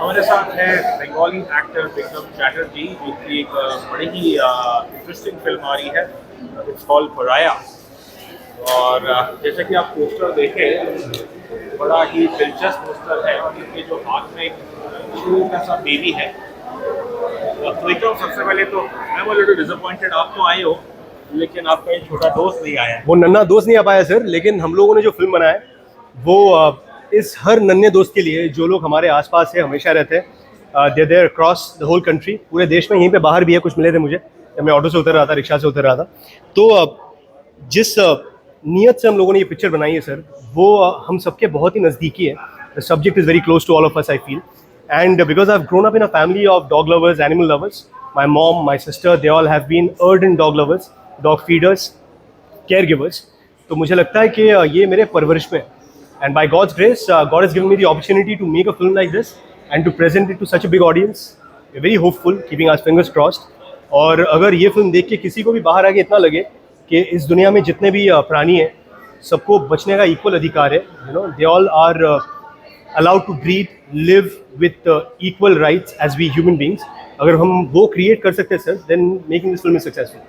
हमारे साथ है बंगाली एक्टर विक्रम चैटर्जी, जो की एक बड़ी ही इंटरेस्टिंग फिल्म आ रही है। इट्स कॉल्ड पराया। और जैसा कि आप पोस्टर देखें, बड़ा ही दिलचस्प पोस्टर है और इनके जो हाथ में एक छोटा सा बेबी है। तो विक्रम, सबसे पहले तो I am a little disappointed, आप तो आए हो लेकिन आपका एक छोटा दोस्त नहीं आया है। वो नन्हा दोस्त नहीं आ पाया सर, लेकिन हम लोगों ने जो फिल्म बनाया वो इस हर नन्हे दोस्त के लिए जो लोग हमारे आसपास है, हमेशा रहते हैं। They there across the whole country, पूरे देश में, यहीं पे बाहर भी है। कुछ मिले थे मुझे जब मैं ऑटो से उतर रहा था, रिक्शा से उतर रहा था। तो जिस नीयत से हम लोगों ने ये पिक्चर बनाई है सर, वो हम सबके बहुत ही नज़दीकी है। The subject is very close to all of us, I feel. And because I have grown up in a family of dog lovers, animal lovers, my mom, my sister, they all have been ardent dog lovers, dog feeders, care givers. तो मुझे लगता है कि ये मेरे परवरिश में, and by God's grace God has given me the opportunity to make a film like this and to present it to such a big audience. Very hopeful, keeping our fingers crossed. और अगर ये film देख के किसी को भी बाहर आके इतना लगे कि इस दुनिया में जितने भी प्राणी हैं, सबको बचने का इक्वल अधिकार है, you know, they all are allowed to breathe, live with equal rights as we human beings, अगर हम वो क्रिएट कर सकते हैं sir, then making this film is successful.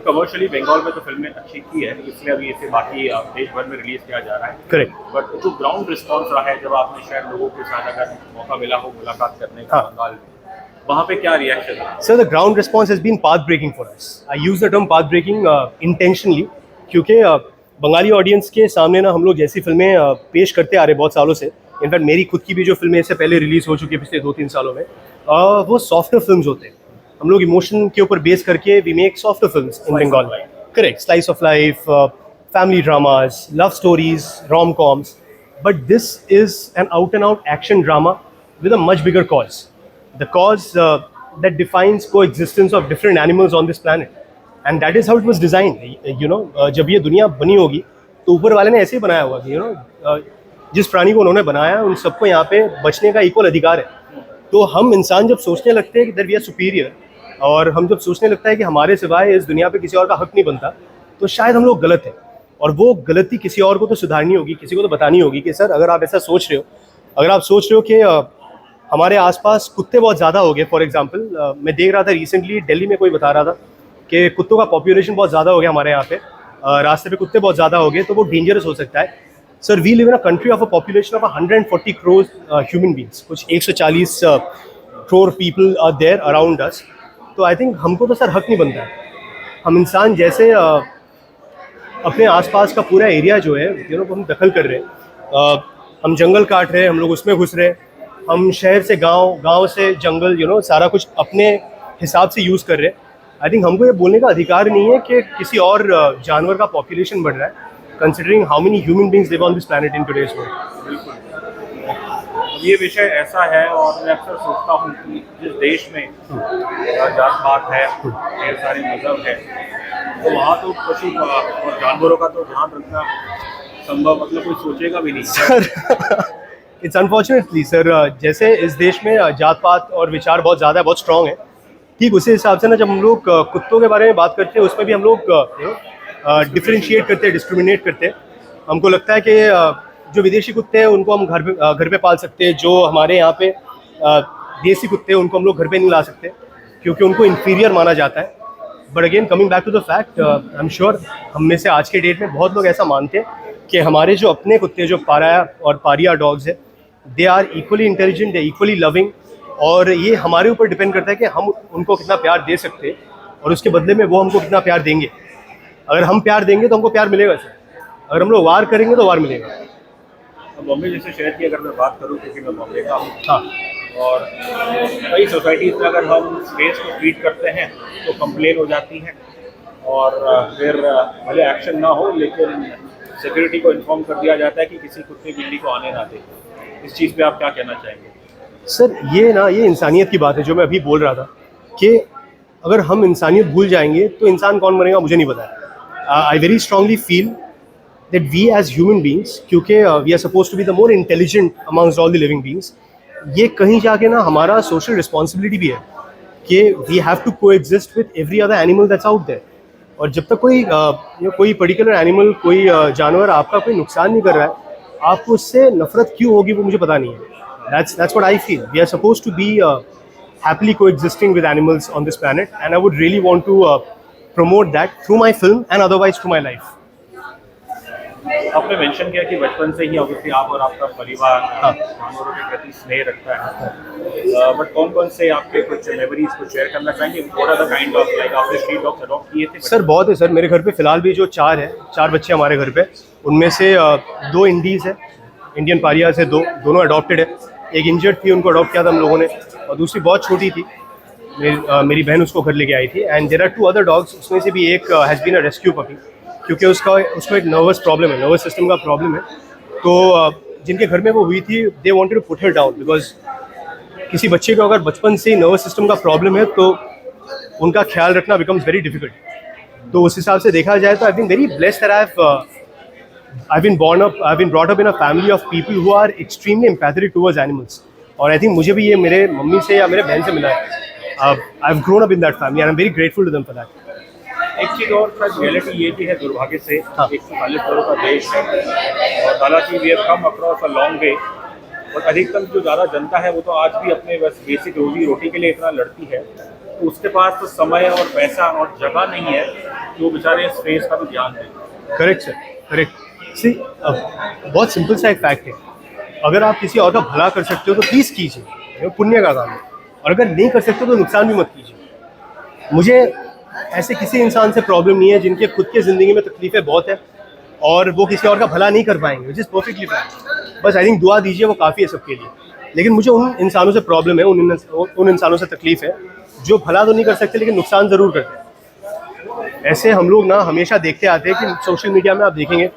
Commercially Bengal में तो फिल्में अच्छी की है, इसलिए अभी इसे बाकी देश भर में रिलीज किया जा रहा है। करेक्ट। बट जो ग्राउंड रिस्पॉन्स रहा है, जब आपने शायद लोगों के साथ अगर मौका मिला हो मुलाकात करने का बंगाल में, वहाँ पे क्या रिएक्शन है? Sir, the ground response has been path-breaking for us. I use the term path-breaking intentionally क्योंकि बंगाली ऑडियंस के सामने ना हम लोग जैसी फिल्में पेश करते आ रहे बहुत सालों से, इनफैक्ट मेरी खुद की भी जो फिल्में इससे पहले रिलीज़ हो चुकी है पिछले 2-3 सालों में, वो सॉफ्टर फिल्म्स होते हैं। हम लोग इमोशन के ऊपर बेस करके we make softer films in Bengal. Correct, slice of life, family dramas, love stories, rom coms, but this is an out and out action drama with a much bigger cause, the cause that defines coexistence of different animals on this planet, and that is how it was designed. You know, जब ये दुनिया बनी होगी तो ऊपर वाले ने ऐसे ही बनाया होगा कि जिस प्राणी को उन्होंने बनाया उन सबको यहाँ पे बचने का इक्वल अधिकार है। तो हम इंसान जब सोचने लगते हैं कि दैट वी आर सुपीरियर, और हम जब सोचने लगता है कि हमारे सिवाय इस दुनिया पे किसी और का हक नहीं बनता, तो शायद हम लोग गलत हैं। और वो गलती किसी और को तो सुधारनी होगी, किसी को तो बतानी होगी कि सर, अगर आप ऐसा सोच रहे हो, अगर आप सोच रहे हो कि हमारे आसपास कुत्ते बहुत ज़्यादा हो गए, फॉर एग्जांपल मैं देख रहा था रिसेंटली दिल्ली में कोई बता रहा था कि कुत्तों का पॉपुलेशन बहुत ज़्यादा हो गया हमारे यहाँ पे, रास्ते पे कुत्ते बहुत ज़्यादा हो गए, तो वो डेंजरस हो सकता है। Sir, we live in a country of a population of 140 crore human beings, कुछ 140 crore people are there around us. तो आई थिंक हमको तो सर हक नहीं बनता है। हम इंसान जैसे अपने आसपास का पूरा एरिया जो है, हम दखल कर रहे हैं, हम जंगल काट रहे हैं, हम लोग उसमें घुस रहे हैं, हम शहर से गांव, गांव से जंगल, सारा कुछ अपने हिसाब से यूज़ कर रहे हैं। आई थिंक हमको ये बोलने का अधिकार नहीं है कि किसी और जानवर का पॉपुलेशन बढ़ रहा है, considering how many human beings live on this planet in today's world. बिल्कुल, ये विषय ऐसा है और मैं अक्सर सोचता हूँ कि जिस देश में जात पात है, ढेर सारे मजहब है, तो वहाँ तो पशु और जानवरों का तो ध्यान रखना संभव, मतलब कोई सोचेगा भी नहीं सर। इट्स अनफॉर्चुनेटली सर, जैसे इस देश में जात पात और विचार बहुत ज़्यादा है, बहुत स्ट्रॉन्ग है, ठीक उसी हिसाब से ना जब हम लोग कुत्तों के बारे में बात करते हैं, उसमें भी हम लोग डिफ्रेंशिएट करते हैं, डिस्क्रिमिनेट करते हैं। हमको लगता है कि जो विदेशी कुत्ते हैं उनको हम घर पे पाल सकते हैं, जो हमारे यहाँ पे देसी कुत्ते हैं उनको हम लोग घर पे नहीं ला सकते क्योंकि उनको इन्फीरियर माना जाता है। But again, coming back to the fact, I am sure हम में से आज के डेट में बहुत लोग ऐसा मानते हैं कि हमारे जो अपने कुत्ते, जो पाराया और पारिया डॉग्स है, they are equally intelligent, they equally loving, और ये हमारे ऊपर डिपेंड करता है कि हम उनको कितना प्यार दे सकते हैं और उसके बदले में वो हमको कितना प्यार देंगे। अगर हम प्यार देंगे तो हमको प्यार मिलेगा सर, अगर हम लोग वार करेंगे तो वार मिलेगा। बॉम्बे जैसे शहर की अगर मैं बात करूँ, क्योंकि मैं बॉम्बे का हूँ, हाँ, और कई सोसाइटीज़ में अगर हम स्पेस को ट्रीट करते हैं तो कंप्लेन हो जाती है, और फिर भले एक्शन ना हो लेकिन सिक्योरिटी को इन्फॉर्म कर दिया जाता है कि किसी कुत्ते बिल्ली को आने ना दे। इस चीज़ पे आप क्या कहना चाहेंगे? सर, ये इंसानियत की बात है जो मैं अभी बोल रहा था कि अगर हम इंसानियत भूल जाएंगे तो इंसान कौन बनेगा मुझे नहीं पता। I very strongly feel that we as human beings, क्योंकि we are suppose to be the more intelligent amongst all the living beings, ये कहीं जाके ना हमारा सोशल रिस्पॉन्सिबिलिटी भी है कि we have to coexist with every other animal that's out there. और जब तक कोई पर्टिकुलर एनिमल, कोई जानवर आपका कोई नुकसान नहीं कर रहा है, आपको उससे नफरत क्यों होगी वो मुझे पता नहीं है। That's what I feel. We are supposed to be happily coexisting with animals on this planet, and I would really want to promote that through my film and otherwise through my life. आपने mention किया कि बचपन से ही obviously आप और आपका परिवार हाँ। जानवरों के प्रति स्नेह रखता है, बट कौन कौन से आपके कुछ मेमोरीज को शेयर करना चाहेंगे? What are the kind of, like आपने स्ट्रीट डॉग्स अडॉप्ट किए थे? सर बहुत है सर, मेरे घर पे फिलहाल भी जो 4 बच्चे हमारे घर पे, उनमें से 2 इंडीज़ है, इंडियन पारिया से 2, दोनों अडॉप्टेड है। एक इंजर्ड थी, उनको अडॉप्ट किया था हम लोगों ने, और दूसरी बहुत छोटी थी, मेरी बहन उसको घर लेके आई थी। And there are 2 other dogs, उसमें से भी एक has been a rescue puppy, क्योंकि उसको एक नर्वस प्रॉब्लम है, नर्वस सिस्टम का प्रॉब्लम है। तो जिनके घर में वो हुई थी, they wanted to put her down, because किसी बच्चे को अगर बचपन से ही नर्वस सिस्टम का प्रॉब्लम है तो उनका ख्याल रखना बिकम्स वेरी डिफिकल्ट। तो उस हिसाब से देखा जाए तो I been very blessed that I've been brought up in a family of people who are extremely empathetic towards animals. और आई थिंक मुझे भी ये मेरे मम्मी से या मेरे बहन से मिला है। I've grown up in that family and I'm very grateful to them for that. एक चीज़ और सर, रियलिटी ये भी है दुर्भाग्य से, हाँ। 140 करोड़ का देश है, और हालांकि we have come across a long way, और अधिकतम जो ज़्यादा जनता है वो तो आज भी अपने बस बेसिक रोजी रोटी के लिए इतना लड़ती है, तो उसके पास तो समय और पैसा और जगह नहीं है जो बेचारे इस फेस का भी ध्यान दें। Correct sir, correct. सी बहुत सिंपल सा एक फैक्ट है, अगर आप किसी और का भला कर सकते हो तो प्लीज़ कीजिए, ये पुण्य का काम है, और अगर नहीं कर सकते हो तो नुकसान भी मत कीजिए। मुझे ऐसे किसी इंसान से प्रॉब्लम नहीं है जिनके खुद के ज़िंदगी में तकलीफ़ें बहुत है और वो किसी और का भला नहीं कर पाएंगे, विच इज़ परफेक्टली फाइन। बस आई थिंक दुआ दीजिए, वो काफ़ी है सबके लिए। लेकिन मुझे उन इंसानों से प्रॉब्लम है, उन इंसानों से तकलीफ़ है जो भला तो नहीं कर सकते लेकिन नुकसान ज़रूर करते हैं। ऐसे हम लोग ना हमेशा देखते आते हैं कि सोशल मीडिया में आप देखेंगे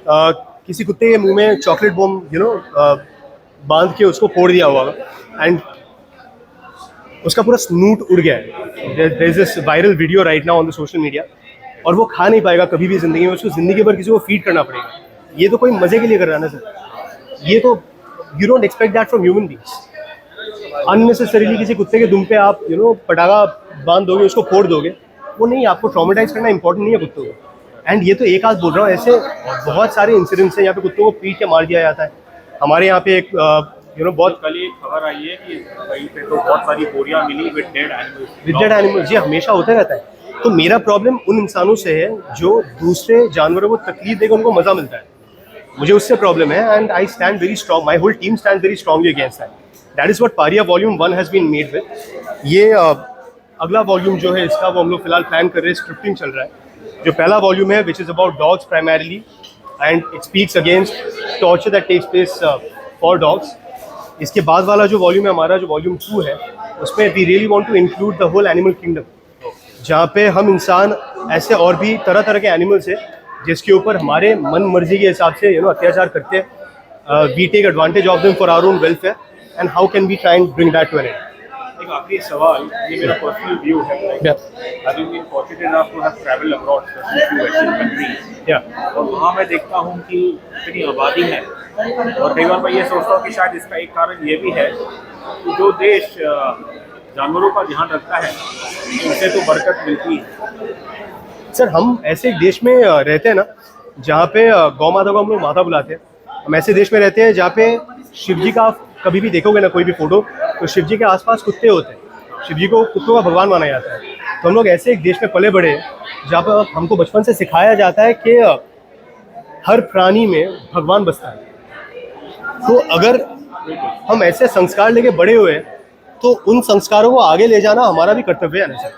किसी कुत्ते के मुंह में चॉकलेट बॉम्ब बांध के उसको फोड़ दिया हुआ एंड उसका पूरा स्नूट उड़ गया है। There is this viral video right now on the social media, और वो खा नहीं पाएगा कभी भी ज़िंदगी में, उसको ज़िंदगी भर किसी को फीड करना पड़ेगा। ये तो कोई मज़े के लिए कर रहा है ना सर, ये तो you don't expect that from human beings. Unnecessarily किसी कुत्ते के दुम पे आप पटाखा बांध दोगे, उसको फोड़ दोगे, वो नहीं, आपको ट्रॉमेटाइज करना इंपॉर्टेंट नहीं है कुत्तों को। एंड ये तो एक आध बोल रहा हूँ, ऐसे बहुत सारे इंसिडेंट्स हैं यहाँ पे कुत्तों को पीट के मार दिया जाता है। हमारे यहाँ पे एक बहुत कल एक खबर आई है कि कहीं पे तो बहुत सारी बोरियां मिली विद डेड एनिमल्स। ये हमेशा होता रहता है। तो मेरा प्रॉब्लम उन इंसानों से है जो दूसरे जानवरों को तकलीफ देकर उनको मज़ा मिलता है, मुझे उससे प्रॉब्लम है। And I stand very strong, my whole team stand very strongly against that is what Pariah volume 1 has been made with. ये अगला वॉल्यूम जो है इसका, वो हम लोग फिलहाल प्लान कर रहे हैं, स्क्रिप्टिंग चल रहा है। जो पहला वॉल्यूम है which is about dogs primarily, and it speaks against torture that takes place for dogs. इसके बाद वाला जो वॉल्यूम है हमारा, जो वॉल्यूम 2 है, उसमें we really want to include the whole animal kingdom, जहाँ पे हम इंसान ऐसे और भी तरह तरह के एनिमल्स हैं जिसके ऊपर हमारे मन मर्जी के हिसाब से अत्याचार करते हैं। We take advantage of them for our own welfare, and how can we try and bring that to an end. एक आखिरी सवाल, ये मेरा पर्सनल व्यू है, having been fortunate enough to have traveled abroad to few Western countries, और वहाँ मैं देखता हूँ कि इतनी आबादी है, और कई बार मैं ये सोचता हूँ कि शायद इसका एक कारण ये भी है कि जो देश जानवरों का ध्यान रखता है उनसे तो बरकत मिलती है। सर हम ऐसे एक देश में रहते हैं ना जहाँ पे गौ माता को हम लोग माता बुलाते हैं। हम ऐसे देश में रहते हैं जहाँ पे शिव जी का कभी भी देखोगे ना कोई भी फोटो, तो शिव जी के आसपास कुत्ते होते हैं। शिव जी को कुत्तों का भगवान माना जाता है। तो हम लोग ऐसे एक देश में पले बड़े हैं जहाँ पर हमको बचपन से सिखाया जाता है कि हर प्राणी में भगवान बसता है। तो अगर हम ऐसे संस्कार लेके बड़े हुए तो उन संस्कारों को आगे ले जाना हमारा भी कर्तव्य है ना सर।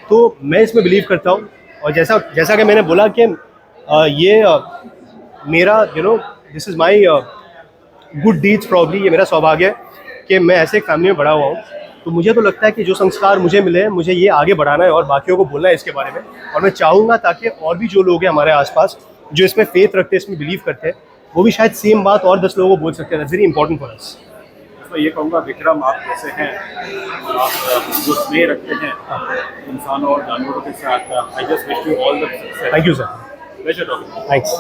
तो मैं इसमें बिलीव करता हूँ, और जैसा कि मैंने बोला कि ये मेरा this is my good deeds probably, ये मेरा सौभाग्य है कि मैं ऐसे एक फैमिली में बड़ा हुआ हूँ। तो मुझे तो लगता है कि जो संस्कार मुझे मिले हैं, मुझे ये आगे बढ़ाना है और बाकियों को बोलना है इसके बारे में। और मैं चाहूँगा ताकि और भी जो लोग हैं हमारे आसपास जो इसमें फेथ रखते हैं, इसमें बिलीव करते हैं, वो भी शायद सेम बात और 10 लोगों को बोल सकते हैं। That's very important for us. तो ये कहूँगा विक्रम, आप कैसे हैं, आप जो स्नेह रखते हैं इंसानों और जानवरों के साथ, I just wish you all the success. Thank you sir. Pleasure talking. Thanks.